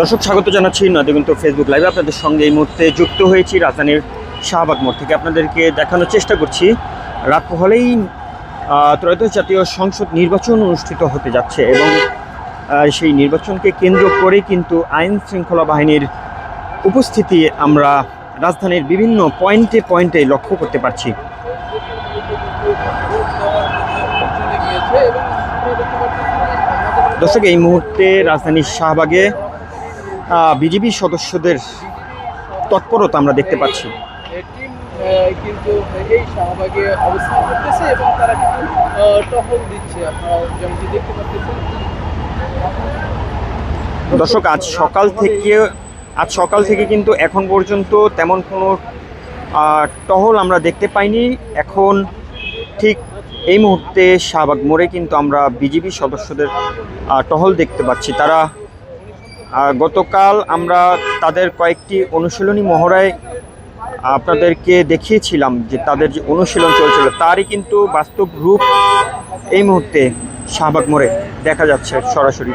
দর্শক স্বাগত জানাচ্ছি নদীগুন্ত ফেসবুক লাইভে। আপনাদের সঙ্গে এই মুহূর্তে যুক্ত হয়েছি রাজধানীর শাহবাগ মোড় থেকে। আপনাদেরকে দেখানোর চেষ্টা করছি রাত পোহালেই ত্রয়োদশ জাতীয় সংসদ নির্বাচন অনুষ্ঠিত হতে যাচ্ছে এবং সেই নির্বাচনকে কেন্দ্র করে কিন্তু আইন শৃঙ্খলা বাহিনীর উপস্থিতি আমরা রাজধানীর বিভিন্ন পয়েন্টে পয়েন্টে লক্ষ্য করতে পারছি। দর্শক এই মুহূর্তে রাজধানীর শাহবাগে বিজিবি সদস্যদের তৎপরতা আমরা দেখতে পাচ্ছি। কিন্তু এই শাহবাগে অবস্থান করতেছে এবং তারা কিন্তু টহল দিচ্ছে, আপনারা যেমনটি দেখতে পাচ্ছেন। দর্শক আজ সকাল থেকে কিন্তু এখন পর্যন্ত তেমন কোনো টহল আমরা দেখতে পাইনি। এখন ঠিক এই মুহূর্তে শাহবাগ মোড়ে কিন্তু আমরা বিজিবি সদস্যদের টহল দেখতে পাচ্ছি। তারা গতকাল আমরা তাদের কয়েকটি অনুশীলনী মহড়ায় আপনাদেরকে দেখিয়েছিলাম যে তাদের যে অনুশীলন চলছিল তারই কিন্তু বাস্তব রূপ এই মুহূর্তে শাহবাগ মোড়ে দেখা যাচ্ছে সরাসরি।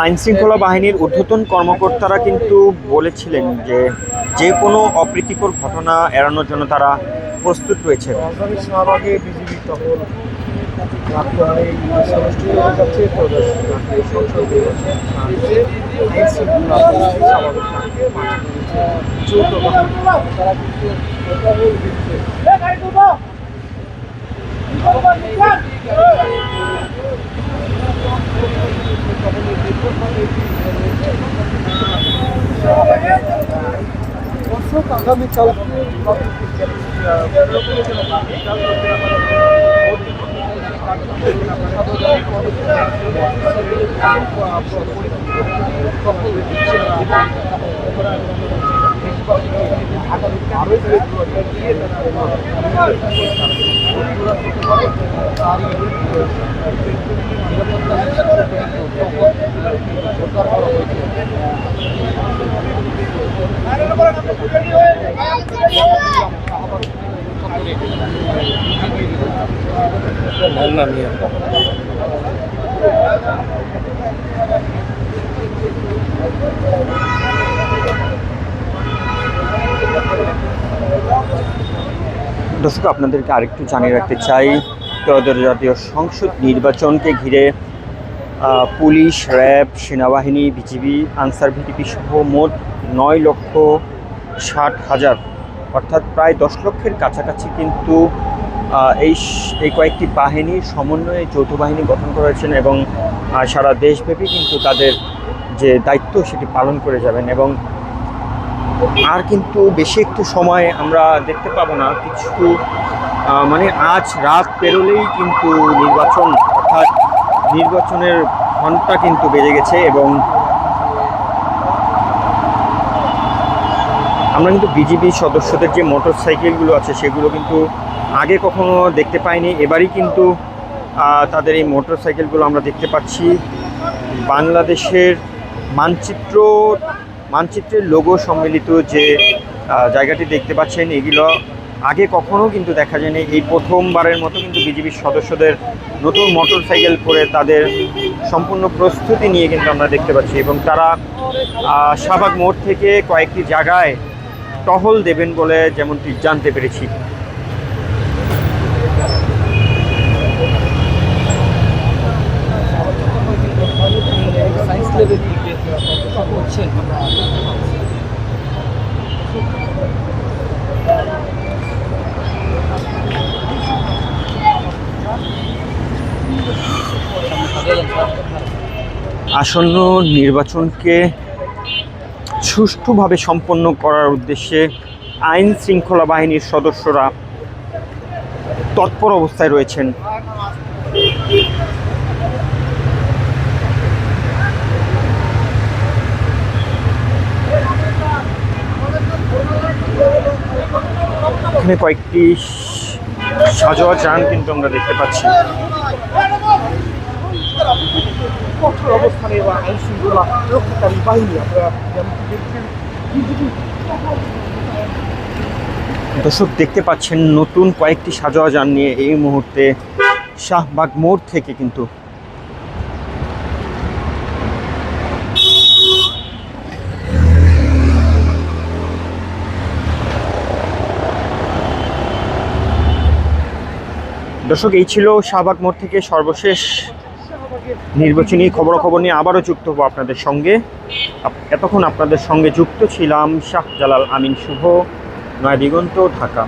আইন শৃঙ্খলা বাহিনীর ঊর্ধ্বতন কর্মকর্তারা কিন্তু বলেছিলেন যে কোনো অপ্রীতিকর ঘটনা এড়ানোর জন্য তারা প্রস্তুত রয়েছে। রাজধানীর শাহবাগে বিজিবি টহল আগামীকাল দর্শক আপনাদেরকে আরেকটু জানিয়ে রাখতে চাই, ত্রয়োদশ জাতীয় সংসদ নির্বাচনকে ঘিরে পুলিশ, র্যাব, সেনাবাহিনী, বিজিবি, আনসার ভিডিপি সহ মোট 9,60,000 অর্থাৎ প্রায় 10 লক্ষের কাছাকাছি কিন্তু এই কয়েকটি বাহিনীর সমন্বয়ে যৌথ বাহিনী গঠন করেছেন এবং সারা দেশব্যাপী কিন্তু তাদের যে দায়িত্ব সেটি পালন করে যাবেন এবং আর কিন্তু বেশি একটু সময় আমরা দেখতে পাবো না। কিছু মানে আজ রাত পেরোলেই কিন্তু নির্বাচন অর্থাৎ নির্বাচনের ঘন্টা কিন্তু বেজে গেছে এবং আমরা কিন্তু বিজিবি সদস্যদের যে মোটর সাইকেলগুলো আছে সেগুলো কিন্তু আগে কখনো দেখতে পাইনি। এবারই কিন্তু তাদের এই মোটর সাইকেলগুলো আমরা দেখতে পাচ্ছি। বাংলাদেশের মানচিত্রের লোগো সম্মিলিত যে জায়গাটি দেখতে পাচ্ছেন এগুলো আগে কখনো কিন্তু দেখা যায়নি। এই প্রথমবারের মতো কিন্তু বিজিবির সদস্যদের নতুন মোটর সাইকেল করে তাদের সম্পূর্ণ প্রস্তুতি নিয়ে কিন্তু আমরা দেখতে পাচ্ছি এবং তারা শাহবাগ মোড় থেকে কয়েকটি জায়গায় টহল দেবেন বলে যেমনটি জানতে পেরেছি। আসন্ন নির্বাচনকে সুষ্ঠুভাবে সম্পন্ন করার উদ্দেশ্যে আইন শৃঙ্খলা বাহিনীর সদস্যরা তৎপর অবস্থায় রয়েছেন। এখানে কয়েকটি সাজোয়া যান কিন্তু আমরা দেখতে পাচ্ছি। কঠোর অবস্থানে বা আইন শৃঙ্খলা রক্ষাকারী বাহিনী আপনারা যেমন দেখছেন দর্শক দেখতে পাচ্ছেন নতুন কয়েকটি সাজোয়া যান নিয়ে এই মুহূর্তে শাহবাগ মোড় থেকে কিন্তু দর্শক এই ছিল শাহবাগ মোড় থেকে সর্বশেষ নির্বাচনী খবরাখবর নিয়ে আবারও যুক্ত হবো আপনাদের সঙ্গে। এতক্ষণ আপনাদের সঙ্গে যুক্ত ছিলাম শাহজালাল আমিন শুভ, নয়াদিগন্ত, ঢাকা।